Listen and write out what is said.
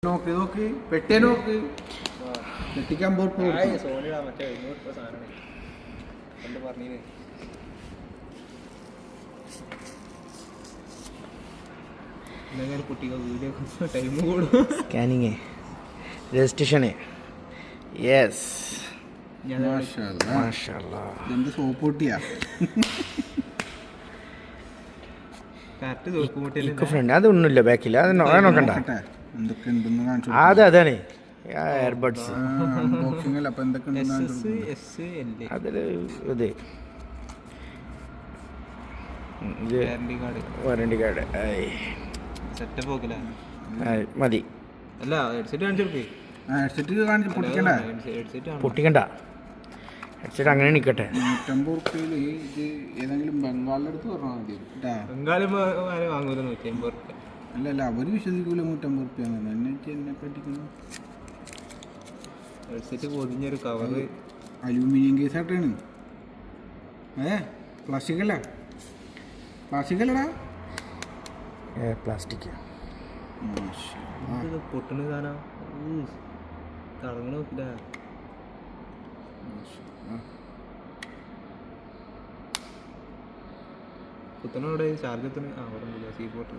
നോക്കി നോക്കി പെട്ടേ നോക്ക് നെട്ടിക്കാൻ സോണിടാ മറ്റേ 200 സാധനമാണ് കണ്ട് പറഞ്ഞീന്. കുട്ടികൾ വീഡിയോ ടൈം കൂടും. Scanning registration. യെസ് എന്ത് സോപ്പ് പൊട്ടിയാ ഫ്രണ്ട് അതൊന്നുമില്ല ബാക്കിൽ അത് നോക്കണ്ട. എന്തൊക്കെ ഉണ്ടെന്ന് കാണിച്ചു. അതാണ് എയർബഡ്സ്. അൺബോക്സിംഗ് അല്ല, അപ്പൊ എന്തൊക്കെ അതിൽ ഇത് വാറണ്ടി കാർഡ് സെറ്റപ്പ് നോക്കില്ല മതി. അല്ല ഹെഡ്സെറ്റ് കാണിച്ചു. ഹെഡ്സെറ്റ് കാണിച്ച് പൊട്ടിക്കണ്ട, പൊട്ടിക്കണ്ട. ഹെഡ്സെറ്റ് അങ്ങനെ നിൽക്കട്ടെ. 150 റുപ്യയിൽ ഇത് ഏതെങ്കിലും ബംഗാളിലെടുത്ത് പറഞ്ഞാൽ മതി കേട്ടാ. ബംഗാളി വാങ്ങൂല 150 റുപ്യ. അല്ല അവര് വിശ്വസിക്കൂല 150 റുപ്യ എന്നെ പറ്റിക്കുന്നു. ഹെഡ്സെറ്റ് പൊതിഞ്ഞൊരു കവറ് അലൂമിനിയം കേസ് ആയിട്ടാണ്. പ്ലാസ്റ്റിക് അല്ല, പ്ലാസ്റ്റിക് അല്ലടാ, പ്ലാസ്റ്റിക്. പൊട്ടണ സാധനം തടങ്ങണ നോക്കില്ല. കുത്തനോടെ ചാർജ് എത്തണ അവിടെ സീ പോർട്ട്.